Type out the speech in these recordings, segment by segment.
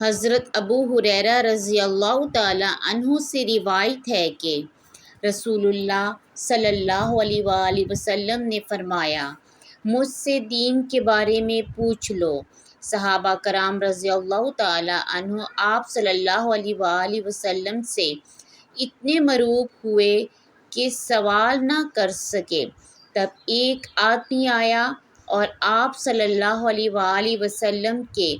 حضرت ابو ہریرہ رضی اللہ تعالیٰ عنہ سے روایت ہے کہ رسول اللہ صلی اللہ علیہ وآلہ وسلم نے فرمایا، مجھ سے دین کے بارے میں پوچھ لو۔ صحابہ کرام رضی اللہ تعالیٰ عنہ آپ صلی اللہ علیہ وآلہ وسلم سے اتنے مرعوب ہوئے کہ سوال نہ کر سکے۔ تب ایک آدمی آیا اور آپ صلی اللہ علیہ وآلہ وسلم کے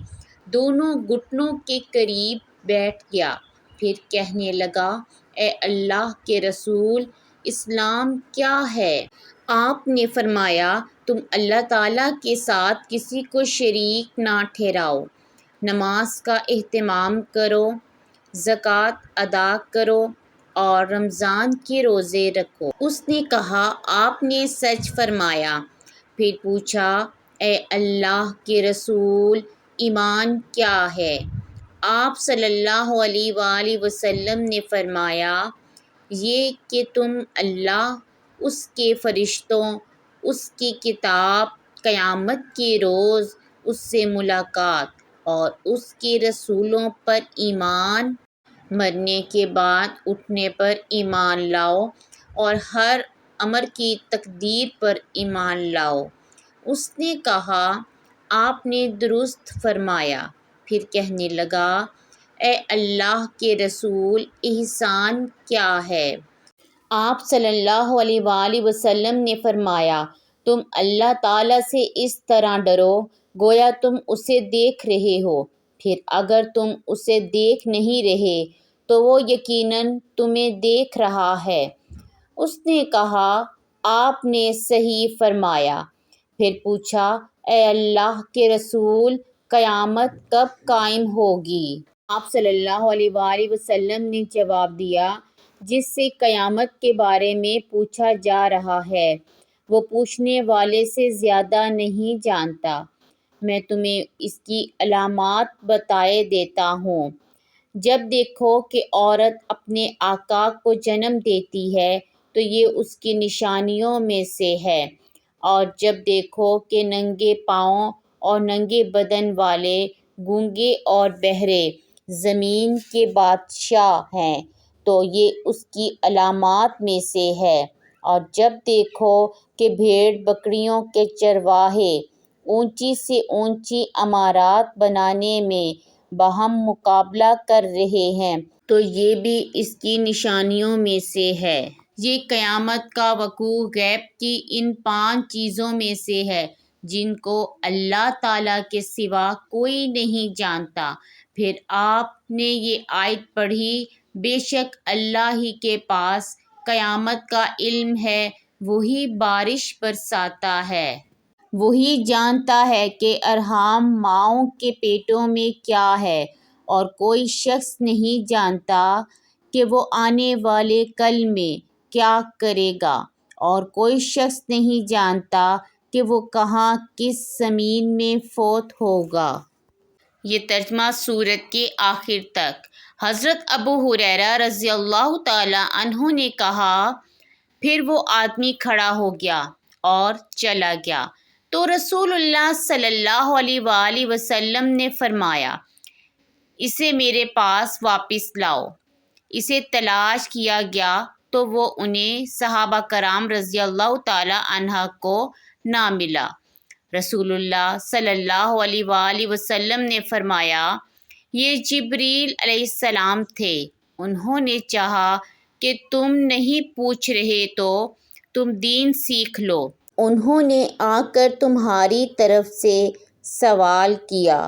دونوں گھٹنوں کے قریب بیٹھ گیا، پھر کہنے لگا، اے اللہ کے رسول، اسلام کیا ہے؟ آپ نے فرمایا، تم اللہ تعالیٰ کے ساتھ کسی کو شریک نہ ٹھہراؤ، نماز کا اہتمام کرو، زکوٰۃ ادا کرو اور رمضان کے روزے رکھو۔ اس نے کہا، آپ نے سچ فرمایا۔ پھر پوچھا، اے اللہ کے رسول، ایمان کیا ہے؟ آپ صلی اللہ علیہ وآلہ وسلم نے فرمایا، یہ کہ تم اللہ، اس کے فرشتوں، اس کی کتاب، قیامت کے روز اس سے ملاقات اور اس کے رسولوں پر ایمان، مرنے کے بعد اٹھنے پر ایمان لاؤ اور ہر امر کی تقدیر پر ایمان لاؤ۔ اس نے کہا، آپ نے درست فرمایا۔ پھر کہنے لگا، اے اللہ کے رسول، احسان کیا ہے؟ آپ صلی اللہ علیہ وآلہ وسلم نے فرمایا، تم اللہ تعالیٰ سے اس طرح ڈرو گویا تم اسے دیکھ رہے ہو، پھر اگر تم اسے دیکھ نہیں رہے تو وہ یقیناً تمہیں دیکھ رہا ہے۔ اس نے کہا، آپ نے صحیح فرمایا۔ پھر پوچھا، اے اللہ کے رسول، قیامت کب قائم ہوگی؟ آپ صلی اللہ علیہ وآلہ وسلم نے جواب دیا، جس سے قیامت کے بارے میں پوچھا جا رہا ہے وہ پوچھنے والے سے زیادہ نہیں جانتا۔ میں تمہیں اس کی علامات بتائے دیتا ہوں۔ جب دیکھو کہ عورت اپنے آقا کو جنم دیتی ہے تو یہ اس کی نشانیوں میں سے ہے، اور جب دیکھو کہ ننگے پاؤں اور ننگے بدن والے، گونگے اور بہرے زمین کے بادشاہ ہیں تو یہ اس کی علامات میں سے ہے، اور جب دیکھو کہ بھیڑ بکریوں کے چرواہے اونچی سے اونچی عمارات بنانے میں باہم مقابلہ کر رہے ہیں تو یہ بھی اس کی نشانیوں میں سے ہے۔ یہ قیامت کا وقوع غیب کی ان 5 چیزوں میں سے ہے جن کو اللہ تعالیٰ کے سوا کوئی نہیں جانتا۔ پھر آپ نے یہ آیت پڑھی، بے شک اللہ ہی کے پاس قیامت کا علم ہے، وہی بارش برساتا ہے، وہی جانتا ہے کہ ارحام ماؤں کے پیٹوں میں کیا ہے، اور کوئی شخص نہیں جانتا کہ وہ آنے والے کل میں کیا کرے گا، اور کوئی شخص نہیں جانتا کہ وہ کہاں کس زمین میں فوت ہوگا۔ یہ ترجمہ سورت کے آخر تک۔ حضرت ابو ہریرہ رضی اللہ تعالیٰ عنہ نے کہا، پھر وہ آدمی کھڑا ہو گیا اور چلا گیا تو رسول اللہ صلی اللہ علیہ وآلہ وسلم نے فرمایا، اسے میرے پاس واپس لاؤ۔ اسے تلاش کیا گیا تو وہ انہیں صحابہ کرام رضی اللہ تعالیٰ عنہ کو نہ ملا۔ رسول اللہ صلی اللہ علیہ وآلہ وسلم نے فرمایا، یہ جبریل علیہ السلام تھے، انہوں نے چاہا کہ تم نہیں پوچھ رہے تو تم دین سیکھ لو۔ انہوں نے آ کر تمہاری طرف سے سوال کیا۔